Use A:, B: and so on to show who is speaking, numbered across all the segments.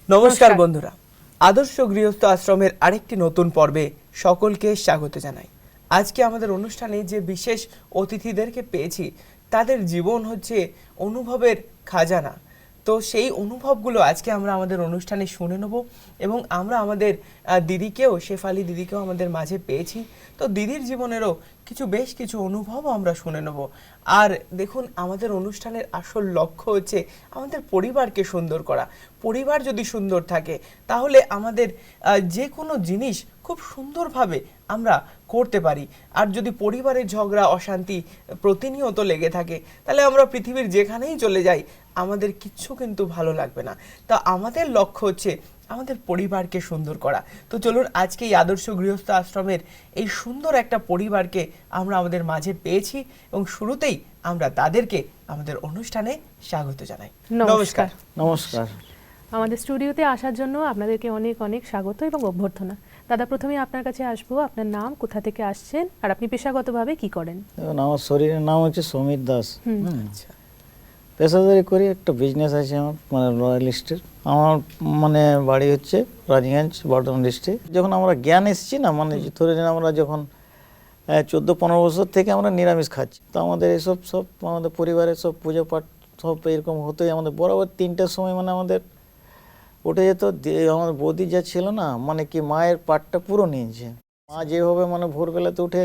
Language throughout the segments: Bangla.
A: নমস্কার বন্ধুরা, আদর্শ গৃহস্থ আশ্রমের আরেকটি নতুন পর্বে সকলকে স্বাগত জানাই। আজকে আমাদের অনুষ্ঠানে যে বিশেষ অতিথিদেরকে পেয়েছি তাদের জীবন হচ্ছে অনুভবের খাজানা। তো সেই অনুভবগুলো আজকে আমরা আমাদের অনুষ্ঠানে শুনে নেব এবং আমরা আমাদের দিদিকেও, শেফালি দিদিকেও আমাদের মাঝে পেয়েছি। তো দিদির জীবনেরও বেশ কিছু অনুভবও আমরা শুনে নেব। আর দেখুন, আমাদের অনুষ্ঠানের আসল লক্ষ্য হচ্ছে আমাদের পরিবারকে সুন্দর করা। পরিবার যদি সুন্দর থাকে তাহলে আমাদের যে কোনো জিনিস খুব সুন্দরভাবে আমরা করতে পারি। আর যদি পরিবারের ঝগড়া অশান্তি প্রতিনিয়ত লেগে থাকে তাহলে আমরা পৃথিবীর যেখানেই চলে যাই আমাদের কিচ্ছু কিন্তু ভালো লাগবে না। তা আমাদের লক্ষ্য হচ্ছে আমাদের পরিবারকে সুন্দর করা। তো চলুন, আজকে এই আদর্শ গৃহস্থ আশ্রমের এই সুন্দর একটা পরিবারকে আমরা আমাদের মাঝে পেয়েছি এবং শুরুতেই আমরা তাদেরকে আমাদের অনুষ্ঠানে স্বাগত জানাই। নমস্কার।
B: নমস্কার।
C: আমাদের স্টুডিওতে আসার জন্য আপনাদেরকে অনেক অনেক স্বাগত এবং অভ্যর্থনা। দাদা, প্রথমে আপনার কাছে আসবো, আপনার নাম, কোথা থেকে আসছেন, আর আপনি পেশাগতভাবে কি করেন?
B: আমার শরীরের নাম হচ্ছে সমীর দাস। পেশাদারি করি, একটা বিজনেস আছে আমার, মানে রয়্যাল স্টেট। আমার মানে বাড়ি হচ্ছে রাজগঞ্জ, বর্ধমান ডিস্ট্রিক্ট। যখন আমরা জ্ঞান এসেছি না, মানে ধরে নিন আমরা যখন 14-15 বছর থেকে আমরা নিরামিষ খাচ্ছি, তো আমাদের এসব সব আমাদের পরিবারের সব পুজো পাঠ সব এরকম হতোই। আমাদের বরাবর 3টার সময় মানে আমাদের উঠে যেত। আমাদের বৌদি যা ছিল না, মানে কি মায়ের পাঠটা পুরো নিয়েছে। মা যেভাবে মানে ভোরবেলাতে উঠে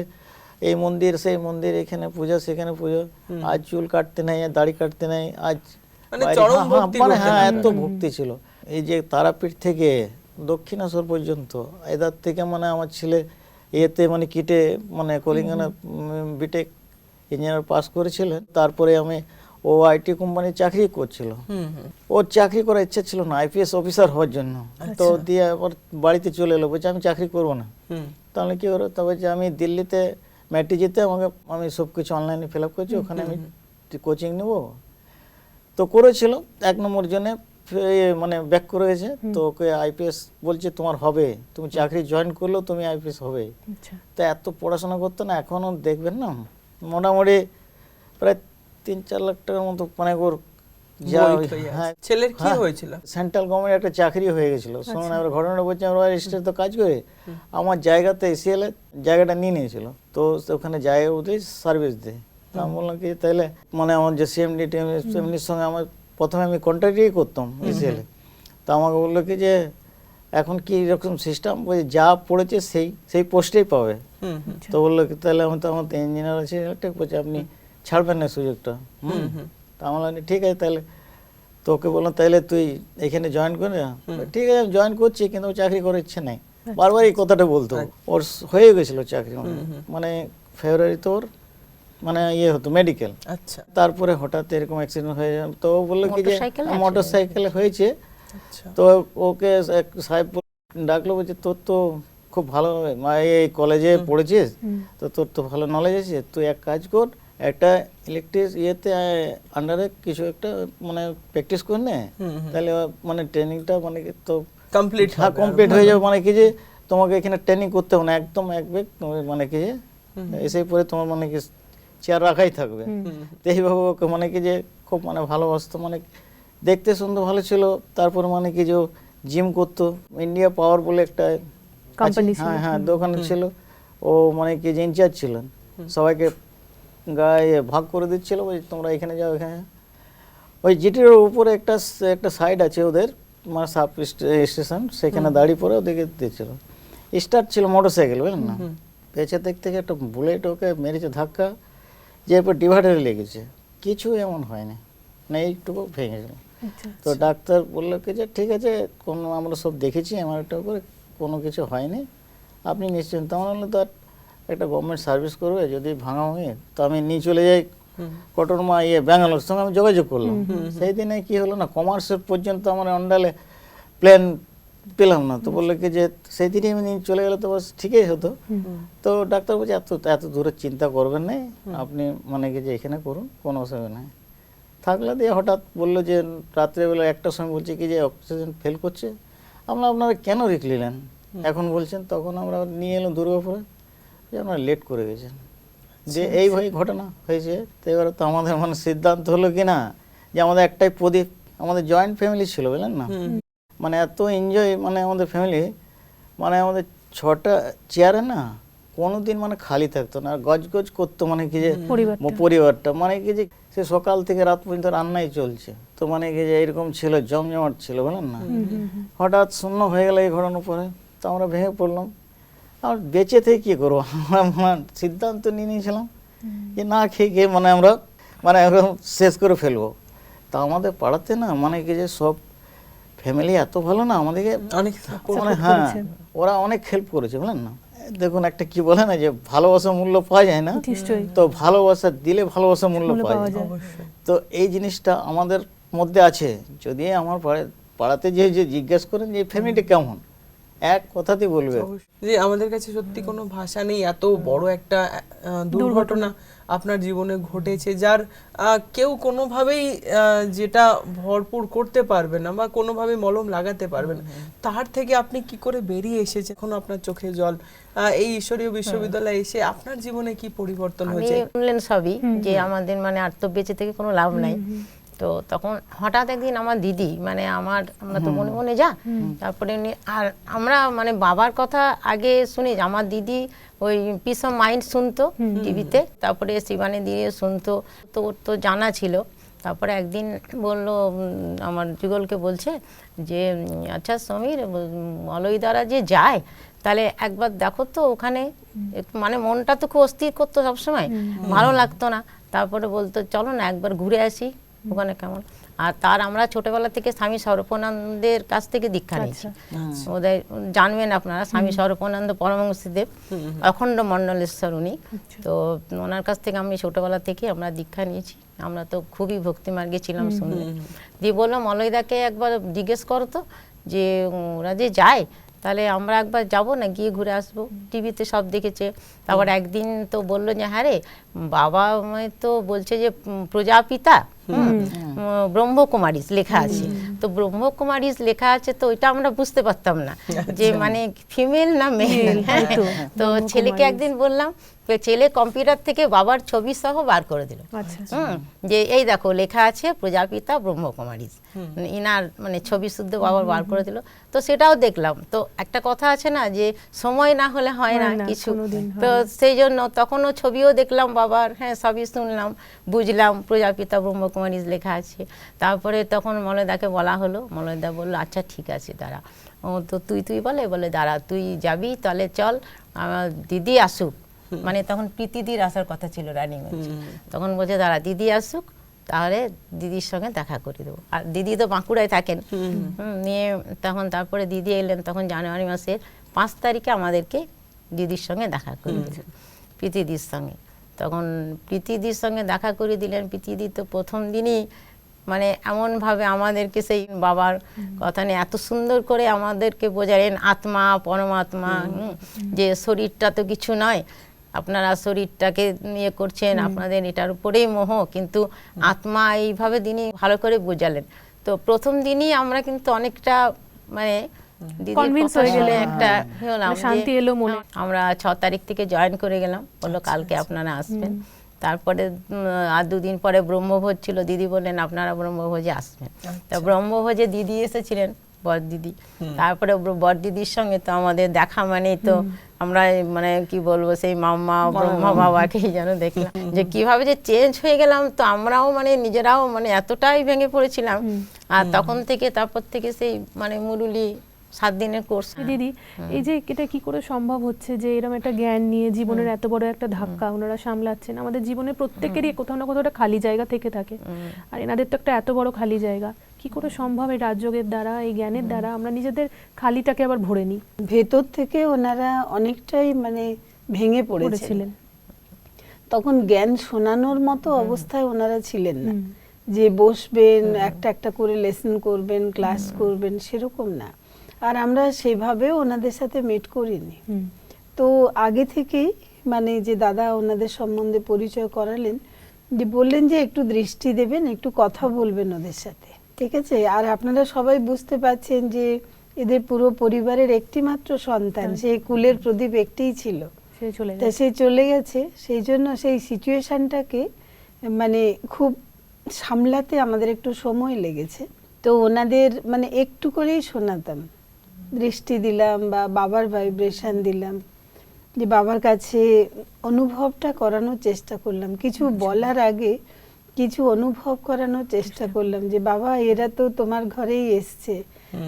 B: এই মন্দির সেই মন্দির, এখানে পূজা সেখানে পুজো, আজ চুল কাটতে নাই, দাড়ি কাটতে নাই, আজ মানে হ্যাঁ, এত ভক্তি ছিল। এই যে তারাপীঠ থেকে দক্ষিণেশ্বর পর্যন্ত, এদার থেকে মানে আমার ছেলে এতে মানে কিটে মানে কলিঙ্গানা বিটেক ইঞ্জিনিয়ার পাস করেছিলেন। তারপরে ও আইটি কোম্পানি চাকরি করছিল। ওর চাকরি করার ইচ্ছা ছিল না, আইপিএস অফিসার হওয়ার জন্য। তো দিয়ে আবার বাড়িতে চলে এলো, বলছে আমি চাকরি করবো না। তাহলে কি হলো, তবে যে আমি দিল্লিতে ম্যাট্রিজিতে আমি সব কিছু অনলাইনে ফিল আপ করছি, ওখানে আমি কোচিং নেব। তো করেছিল 1 নম্বর জনে মানে ব্যাক করে গেছে। তো ওকে আইপিএস বলছে তোমার হবে, তুমি চাকরি জয়েন করলেও তুমি আইপিএস হবে। তো এত পড়াশোনা করতো না, এখনও দেখবেন না মোটামুটি প্রায় 3-4 লাখ টাকার মতো মানে ওর
A: ছেলের কি হয়েছিল,
B: সেন্ট্রাল গভর্নমেন্ট একটা চাকরি হয়ে গেছিল। শুনুন, আমরা ঘটনাটা বলছি, আমরা রয়্যাল স্টেট তো কাজ করে আমার জায়গাতে এসিএল জায়গাটা নিয়ে নিয়েছিল। তো ওখানে জায়গা ওদের সার্ভিস দেয়। আমি বললাম কি তাহলে মানে আমার যে সিএমডির সঙ্গে আমার প্রথমে আমি কন্ট্রাক্টই করতাম এসিএল। তো আমাকে বললো কি যে এখন কি এরকম সিস্টেম, যা পড়েছে সেই পোস্টেই পাবে। তো বললো কি তাহলে আমি তো আমার ইঞ্জিনিয়ার আছে, বলছে আপনি ছাড়বেন না সুযোগটা। তা আমার ঠিক আছে, তাহলে তো ওকে বললাম তাহলে তুই এখানে জয়েন করে। ঠিক আছে, আমি জয়েন করছি, কিন্তু ও চাকরি করার ইচ্ছে নাই। বারবার এই কথাটা বলতো। ওর হয়ে গেছিল চাকরি, মানে ফেব্রুয়ারিতে ওর মানে হতো মেডিকেল।
A: আচ্ছা।
B: তারপরে হঠাৎ এরকম অ্যাক্সিডেন্ট হয়ে যায়। তো ও বললো কি যে মোটর সাইকেলে হয়েছে। তো ওকে সাহেব ডাকলো, বলছে তোর তো খুব ভালো এই কলেজে পড়েছিস, তো তোর তো ভালো নলেজ আছে, তুই এক কাজ কর, একটা ইলেকট্রিক আন্ডারে কিছু একটা মানে প্র্যাকটিস করে নে, তাহলে মানে ট্রেনিংটা মানে তো কমপ্লিট হয়ে যাবে। মানে কি যে তোমাকে এখানে ট্রেনিং করতে হবে না, একদম এক ব্যাগ মানে কি যে এসে পরে তোমার মানে কি চেয়ার রাখাই থাকবে। তো এইভাবে ওকে মানে কি যে খুব মানে ভালোবাসতো, মানে দেখতে সুন্দর ভালো ছিল। তারপরে মানে কি যে জিম করতো, ইন্ডিয়া পাওয়ার বলে একটা কোম্পানি, হ্যাঁ দোকান ছিল। ও মানে কি যে ইনচার্জ ছিলেন, সবাইকে গায়ে ভাগ করে দিচ্ছিল, ওই তোমরা এখানে যাও এখানে। ওই জিটির উপরে একটা সাইড আছে ওদের, মানে সাব স্টেশন, সেখানে দাঁড়িয়ে পরে ওদেরকে দিচ্ছিল। স্টার্ট ছিল মোটর সাইকেল, বুঝলেন না, পেছে থেকে একটা বুলেট ওকে মেরেছে ধাক্কা, যে এরপর ডিভাইডারে লেগেছে, কিছু এমন হয়নি, না এইটুকু ভেঙে গেল। তো ডাক্তার বললো কি যে ঠিক আছে, আমরা সব দেখেছি আমার একটা করে, কোনো কিছু হয়নি, আপনি নিশ্চিন্ত। আমার হলে তো একটা গভর্নমেন্ট সার্ভিস করবে, যদি ভাঙা হয়ে তো আমি নিয়ে চলে যাই কটরমা ব্যাঙ্গালোর সঙ্গে আমি যোগাযোগ করলাম। সেই দিনে কি হলো না, কমার্সের পর্যন্ত আমার অন্ডালে প্ল্যান পেলাম না। তো বললো কি যে সেই দিনই আমি নিয়ে চলে গেলে তো বাস ঠিকই হতো। তো ডাক্তার বলছে এত দূরে চিন্তা করবেন না, আপনি মানে কি যে এখানে করুন, কোনো অসুবিধা নেই। থাকলে দিয়ে হঠাৎ বললো যে রাত্রেবেলা 1টার সময় বলছে কি যে অক্সিজেন ফেল করছে। আমরা আপনারা কেন রিস্ক নিলেন এখন বলছেন? তখন আমরা নিয়ে এলাম দুর্গাপুরে, যে আপনারা লেট করে গেছেন, যে এইভাবে ঘটনা হয়েছে। তো এবারে তো আমাদের মানে সিদ্ধান্ত হলো কি না, যে আমাদের একটাই প্রদীপ, আমাদের জয়েন্ট ফ্যামিলি ছিল, বুঝলেন না, মানে এত এনজয়, মানে আমাদের ফ্যামিলি, মানে আমাদের 6টা চেয়ারে না কোনোদিন মানে খালি থাকতো না, গজ গজ করতো, মানে কি যে পরিবারটা, মানে কি যে সে সকাল থেকে রাত পর্যন্ত রান্নাই চলছে, তো মানে কি যে এরকম ছিল, জমজমাট ছিল, বলেন না। হঠাৎ শূন্য হয়ে গেল এই ঘটনার পরে, তো আমরা ভেঙে পড়লাম। আর বেঁচে থেকে কী করবো, আমরা সিদ্ধান্ত নিয়ে নিয়েছিলাম যে না খেয়ে খেয়ে মানে আমরা মানে একদম শেষ করে ফেলবো। তা আমাদের পাড়াতে না মানে কি যে সব ফ্যামিলি এত ভালো না, আমাদেরকে
A: অনেক
B: মানে হ্যাঁ ওরা অনেক হেল্প করেছে, বুঝলেন না। দেখুন একটা কি বলে না যে ভালোবাসার মূল্য পাওয়া যায় না, তো ভালোবাসা দিলে ভালোবাসার মূল্য পাওয়া যায়। তো এই জিনিসটা আমাদের মধ্যে আছে। যদি আমার পাড়াতে যে জিজ্ঞেস করেন যে ফ্যামিলিটা কেমন, এক কথাতে বলবে
A: যে আমাদের কাছে সত্যি কোনো ভাষা নেই, এত বড় একটা দুর্ঘটনা আপনার জীবনে ঘটেছে, যার কেউ কোনোভাবেই যেটা ভরপুর করতে পারবে না বা কোনোভাবেই মলম লাগাতে পারবে না, তার থেকে আপনি কি করে বেরিয়ে এসেছে, এখন আপনার চোখে জল। এই ঈশ্বরীয় বিশ্ববিদ্যালয়ে এসে আপনার জীবনে কি পরিবর্তন হয়েছে?
D: শুনলেন সবই যে আমাদের মানে আর তো বেঁচে থেকে কোনো লাভ নাই। তো তখন হঠাৎ একদিন আমার দিদি, মানে আমরা তো মনে মনে যা, তারপরে আর আমরা মানে বাবার কথা আগে শুনি, আমার দিদি ওই পিস অফ মাইন্ড শুনতো টিভিতে, তারপরে শিবানী দিয়ে শুনতো, তো ওর তো জানা ছিল। তারপরে একদিন বললো, আমার যুগলকে বলছে যে আচ্ছা সমীর, মলয়দারা যে যায় তাহলে একবার দেখো তো ওখানে, মানে মনটা তো খুব অস্থির করতো সবসময়, ভালো লাগতো না। তারপরে বলতো চলো না একবার ঘুরে আসি ওখানে কেমন। আর তার আমরা ছোটবেলা থেকে স্বামী স্বরূপানন্দের কাছ থেকে দীক্ষা নিয়েছি। ওদের জানবেন আপনারা, স্বামী স্বরূপানন্দ পরমহংসদেব অখণ্ড মণ্ডলেশ্বর উনি, তো ওনার কাছ থেকে আমি ছোটবেলা থেকে আমরা দীক্ষা নিয়েছি। আমরা তো খুবই ভক্তি মার্গে ছিলাম শুনলে। দিয়ে বললাম মলয়দাকে একবার জিজ্ঞেস করো তো যে ওরা যে যায় তাহলে আমরা একবার যাবো না, গিয়ে ঘুরে আসবো, টিভিতে সব দেখেছে। তারপর একদিন তো বললো যে হ্যাঁ রে বাবা তো বলছে যে প্রজাপিতা ব্রহ্মকুমারীস লেখা আছে, তো ব্রহ্মকুমারীস লেখা আছে, তো ওইটা আমরা বুঝতে পারতাম না যে মানে ফিমেল না মেল। তো ছেলেকে একদিন বললাম, ছেলে কম্পিউটার থেকে বাবার ছবি সহ বার করে দিল, যে এই দেখো লেখা আছে প্রজাপিতা ব্রহ্মকুমারীস, ইনার মানে ছবি শুদ্ধ বাবার বার করে দিল। তো সেটাও দেখলাম। তো একটা কথা আছে না যে সময় না হলে হয় না কিছু, তো সেই জন্য তখনও ছবিও দেখলাম বাবার, হ্যাঁ সবই শুনলাম, বুঝলাম প্রজাপিতা ব্রহ্মকুমারীস লেখা আছে। তারপরে তখন মলয়দাকে বলা হলো, মলয়দা বললো আচ্ছা ঠিক আছে দাঁড়া, ও তো তুই বলে দাঁড়া তুই যাবি তাহলে চল, আমার দিদি আসুক, মানে তখন প্রীতিদির আসার কথা ছিল রানিগঞ্জ, তখন বলছে দাঁড়া দিদি আসুক তাহলে দিদির সঙ্গে দেখা করে দেবো। আর দিদি তো বাঁকুড়ায় থাকেন, নিয়ে তখন তারপরে দিদি এলেন, তখন জানুয়ারি মাসের 5 তারিখে আমাদেরকে দিদির সঙ্গে দেখা করে দিলেন, প্রীতিদির সঙ্গে। তখন প্রীতিদির সঙ্গে দেখা করে দিলেন। প্রীতিদি তো প্রথম দিনই মানে এমনভাবে আমাদেরকে সেই বাবার কথা নিয়ে এত সুন্দর করে আমাদেরকে বোঝালেন, আত্মা পরমাত্মা, যে শরীরটা তো কিছু নয়, আপনারা শরীরটাকে নিয়ে করছেন, আপনাদের এটার উপরেই মোহ, কিন্তু আত্মা, এইভাবে তিনি ভালো করে বোঝালেন। তো প্রথম দিনই আমরা কিন্তু অনেকটা মানে
C: কনভিন্স হয়ে গেলে
D: একটা হলাম,
C: শান্তি এলো মনে।
D: আমরা 6 তারিখ থেকে জয়েন করে গেলাম, বললো কালকে আপনারা আসবেন। তারপরে আর 2 দিন পরে ব্রহ্মভোজ ছিল, দিদি বললেন আপনারা ব্রহ্মভোজে আসবেন। তা ব্রহ্মভোজে দিদি এসেছিলেন, বর দিদি। তারপরে বর দিদির সঙ্গে তো আমাদের দেখা মানে তো আমরা মানে কি বলবো সেই মাম্মা ব্রহ্মা বাবাকেই যেন দেখলাম, যে কিভাবে যে চেঞ্জ হয়ে গেলাম। তো আমরাও মানে নিজেরাও মানে এতটাই ভেঙে পড়েছিলাম। আর তখন থেকে তারপর থেকে সেই মানে মুরুলি 7 দিনের কোর্স।
C: দিদি এই যে এটা কি করে সম্ভব হচ্ছে যে এরকম একটা জ্ঞান নিয়ে জীবনের এত বড় একটা ধাক্কা ওনারা সামলাচ্ছেন? আমাদের জীবনে প্রত্যেকেরই কোথাও না কোথাও একটা খালি জায়গা থেকে থাকে, আর এনাদের তো একটা এত বড় খালি জায়গা। কি করে সম্ভব এই রাজযোগের দ্বারা, এই জ্ঞানের দ্বারা আমরা নিজেদের খালিটাকে আবার ভরে নিই?
E: ভেতর থেকে ওনারা অনেকটাই মানে ভেঙে পড়েছিলেন। তখন জ্ঞান শোনানোর মতো অবস্থায় ওনারা ছিলেন না, যে বসবেন একটা একটা করে লেসন করবেন, ক্লাস করবেন, সেরকম না। আর আমরা সেভাবেও ওনাদের সাথে মিট করিনি। তো আগে থেকেই মানে যে দাদা ওনাদের সম্বন্ধে পরিচয় করালেন, যে বললেন যে একটু দৃষ্টি দেবেন, একটু কথা বলবেন ওদের সাথে, ঠিক আছে। আর আপনারা সবাই বুঝতে পারছেন যে এদের পুরো পরিবারের একটি মাত্র সন্তান, সেই কুলের প্রদীপ একটিই ছিল, তা সে চলে গেছে। সেই জন্য সেই সিচুয়েশনটাকে মানে খুব সামলাতে আমাদের একটু সময় লেগেছে। তো ওনাদের মানে একটু করেই শোনাতাম, দৃষ্টি দিলাম বা বাবার ভাইব্রেশন দিলাম, যে বাবার কাছে অনুভবটা করানোর চেষ্টা করলাম, কিছু বলার আগে কিছু অনুভব করানোর চেষ্টা করলাম যে বাবা এরা তো তোমার ঘরেই এসছে,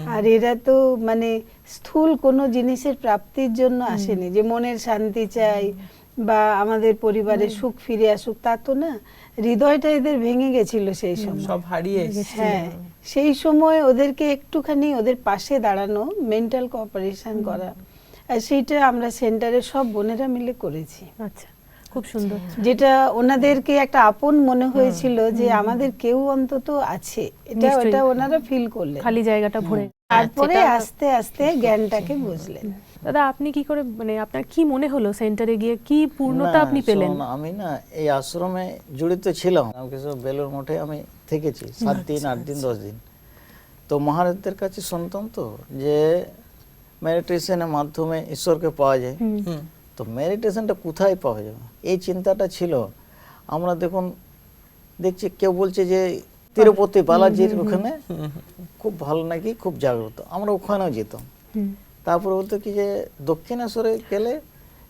E: আর এরা তো মানে স্থূল কোনো জিনিসের প্রাপ্তির জন্য আসেনি যে মনের শান্তি চাই বা আমাদের পরিবারের সুখ ফিরে আসুক, তা তো না। হৃদয়টা এদের ভেঙে গেছিল সেই সময়,
A: সব হারিয়ে এসেছে।
E: হ্যাঁ সেই সময় ওদেরকে একটুখানি ওদের পাশে দাঁড়ানো, মেন্টাল কোঅপারেশন করা, আর সেইটা আমরা সেন্টারে সব বোনেরা মিলে করেছি।
C: আচ্ছা, খুব সুন্দর।
E: যেটা ওনাদেরকে একটা আপন মনে হয়েছিল যে আমাদের কেউ অন্তত আছে, এটা
C: নিশ্চয়ই।
E: ওটা ওনারা ফিল করলেন।
C: খালি জায়গাটা ভরে।
E: তারপরে আস্তে আস্তে জ্ঞানটাকে বুঝলেন।
C: দাদা আপনি কি করে, মানে আপনার কি মনে হলো সেন্টারে গিয়ে, কি পূর্ণতা
B: না,
C: আপনি পেলেন?
B: শোনো, আমি না এই আশ্রমে জড়িত ছিলাম, রামকৃষ্ণ বেলুর মঠে আমি থেকেছি 7 দিন 8 দিন 10 দিন। তো মহারাজদের কাছে শুনতাম তো যে মেডিটেশনের মাধ্যমে ঈশ্বরকে পাওয়া যায়। তো মেডিটেশনটা কোথায় পাওয়া যাবে, এই চিন্তাটা ছিল। আমরা দেখছি কেউ বলছে যে তিরুপতি বালাজির ওখানে খুব ভালো নাকি, খুব জাগ্রত, আমরা ওখানেও যেতাম। তারপরে বলতো কি যে দক্ষিণেশ্বরে গেলে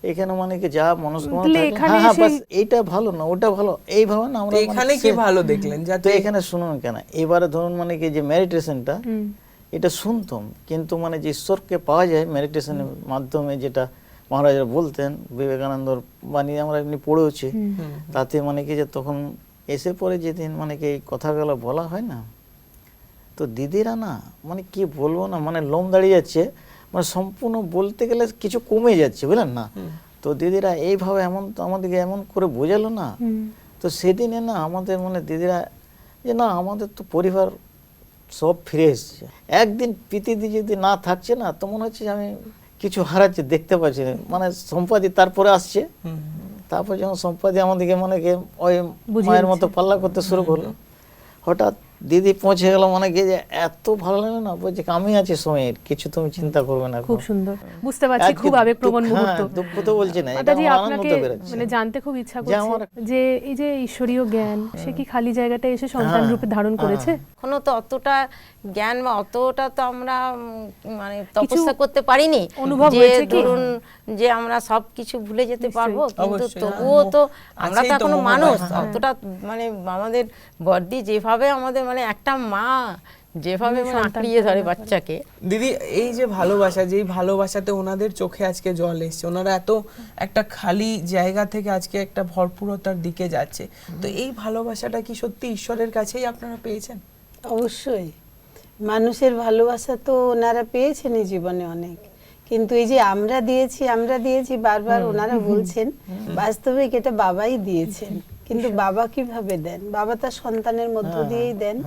B: এখানে মানে কি যা মনস্কামনা
C: তাহলে
B: থাকে,
C: এখানে
B: হ্যাঁ বাস
C: সেই-
B: এইটা ভালো না ওটা ভালো, এইভাবে না আমরা
A: তো এখানে কি ভালো দেখলেন
B: তো
A: যাতে
B: এখানে শুনুন কেন, এবারে ধরুন মানে কি যে মেডিটেশনটা এটা শুনতাম, কিন্তু মানে যে ঈশ্বরকে পাওয়া যায় মেডিটেশনের মাধ্যমে, যেটা মহারাজরা বলতেন, বিবেকানন্দর বাণী আমরা এমনি পড়েওছি, তাতে মানে কি যে তখন এসে পরে যেদিন মানে কি এই কথাগুলো বলা হয় না, তো দিদিরা না মানে কি বলবো না, মানে লোম দাঁড়িয়ে যাচ্ছে, মানে সম্পূর্ণ বলতে গেলে কিছু কমে যাচ্ছে, বুঝলেন না। তো দিদিরা এইভাবে এমন তো আমাদেরকে এমন করে বোঝালো না, তো সেদিনে না আমাদের মানে দিদিরা যে না আমাদের তো পরিবার সব ফিরে এসছে। একদিন প্রীতিদি যদি না থাকছে না, তো মনে হচ্ছে যে আমি কিছু হারাচ্ছি, দেখতে পাচ্ছি না। মানে সম্পাদি তারপরে আসছে, তারপর যখন সম্পাদি আমাদেরকে মানে ওই মায়ের মতো পাল্লা করতে শুরু করলো, হঠাৎ দিদি পৌঁছে গেল, মানে কি যে এত ভালো লাগলো না, বলছে আমি আছি সময়ের, কিছু তুমি চিন্তা করবে না।
C: খুব সুন্দর, বুঝতে পারছি, খুব আবেগপ্রবণ মুহূর্ত।
B: দুঃখ তো বলছি না, এটা
C: মাতাজি
B: আমার
C: আপনাকে
B: আনন্দ বেরোচ্ছে।
C: মানে জানতে খুব ইচ্ছা
B: যে
C: করছে
B: আমার-
C: যে এই যে ঈশ্বরীয় জ্ঞান, সে কি খালি জায়গাটা এসে সন্তান রূপে ধারণ করেছে?
D: এখনো তো অতটা জ্ঞান বা অতটা তো আমরা মানে তপস্যা করতে পারিনি
C: অনুভব
D: যে
C: হয়েছে কি?
D: ধরুন যে আমরা সব কিছু ভুলে যেতে পারবো, কিন্তু
A: অবশ্যই,
D: তবুও তো আমরা তো
A: আছেই তো
D: এখনো
A: মহামায়া,
D: মানুষ,
A: হ্যাঁ।
D: অতটা মানে আমাদের বডি যেভাবে আমাদের মানে একটা মা যেভাবে মানে আঁকড়িয়ে ধরে বাচ্চাকে।
A: দিদি এই যে ভালোবাসা, যেই ভালোবাসাতে ওনাদের চোখে আজকে জল এসছে, ওনারা এত একটা খালি জায়গা থেকে আজকে একটা ভরপুরতার দিকে যাচ্ছে, তো এই ভালোবাসাটা কি সত্যি ঈশ্বরের কাছেই আপনারা পেয়েছেন?
E: অবশ্যই মানুষের ভালোবাসা তো ওনারা পেয়েছেনই জীবনে অনেক, কিন্তু এই যে আমরা দিয়েছি বারবার ওনারা বলছেন, বাস্তবে এটা বাবাই দিয়েছেন। কিন্তু বাবা কিভাবে দেন? বাবা তার সন্তানের মধ্য দিয়েই দেন।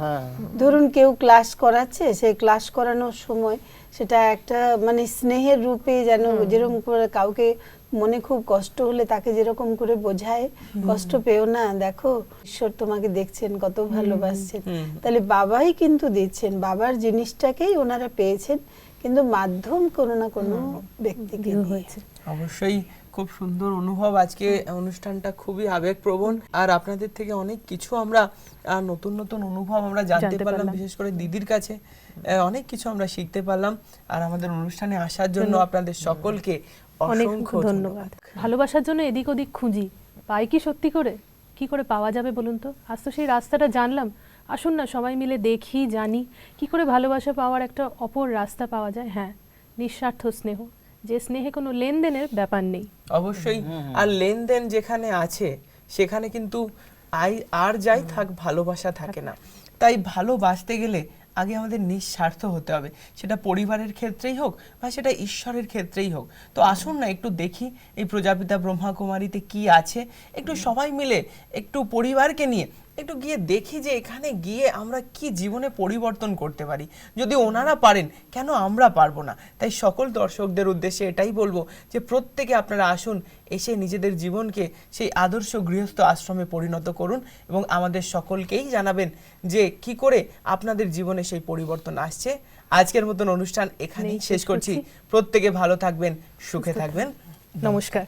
E: ধরুন কেউ ক্লাস করাচ্ছে, সেই ক্লাস করানোর সময় সেটা একটা মানে স্নেহের রূপে, যেন যেরকম করে কাউকে মনে খুব কষ্ট হলে তাকে যেরকম করে বোঝায়, কষ্ট পেও না, দেখো ঈশ্বর তোমাকে দেখছেন, কত ভালোবাসছেন। তাহলে বাবাই কিন্তু দিচ্ছেন, বাবার জিনিসটাকেই ওনারা পেয়েছেন, কিন্তু মাধ্যম কোনো না কোনো ব্যক্তিকে হয়েছে।
A: অবশ্যই খুব সুন্দর অনুভব। আজকে অনুষ্ঠানটা খুবই আবেগপ্রবণ, আর আপনাদের থেকে অনেক কিছু আমরা নতুন নতুন অনুভব আমরা জানতে পারলাম, বিশেষ করে দিদির কাছে অনেক কিছু আমরা শিখতে পারলাম। আর আমাদের অনুষ্ঠানে আসার জন্য আপনাদের সকলকে
C: অনেক
A: অসংখ্য
C: ধন্যবাদ। ভালোবাসার জন্য এদিক ওদিক খুঁজি, পাই কি সত্যি করে? কি করে পাওয়া যাবে বলুন তো? আজ তো সেই রাস্তাটা জানলাম, আসুন না সবাই মিলে দেখি, জানি কি করে ভালোবাসা পাওয়ার একটা অপর রাস্তা পাওয়া যায়। হ্যাঁ, নিঃস্বার্থ স্নেহ, যে স্নেহে কোনো লেনদেনের ব্যাপার নেই।
A: অবশ্যই। আর লেনদেন যেখানে আছে সেখানে কিন্তু আর যাই থাক, ভালোবাসা থাকে না। তাই ভালোবাসতে গেলে আগে আমাদের নিঃস্বার্থ হতে হবে, সেটা পরিবারের ক্ষেত্রেই হোক বা সেটা ঈশ্বরের ক্ষেত্রেই হোক। তো আসুন না একটু দেখি এই প্রজাপিতা ব্রহ্মাকুমারীতে কি আছে, একটু সবাই মিলে একটু পরিবারকে নিয়ে একটু গিয়ে দেখি যে এখানে গিয়ে আমরা কি জীবনে পরিবর্তন করতে পারি। যদি ওনারা পারেন, কেন আমরা পারবো না? তাই সকল দর্শকদের উদ্দেশ্যে এটাই বলবো যে প্রত্যেকে আপনারা আসুন, এসে নিজেদের জীবনকে সেই আদর্শ গৃহস্থ আশ্রমে পরিণত করুন এবং আমাদের সকলকেই জানাবেন যে কি করে আপনাদের জীবনে সেই পরিবর্তন আসছে। আজকের মতন অনুষ্ঠান এখানেই শেষ করছি। প্রত্যেকে ভালো থাকবেন, সুখে থাকবেন।
C: নমস্কার।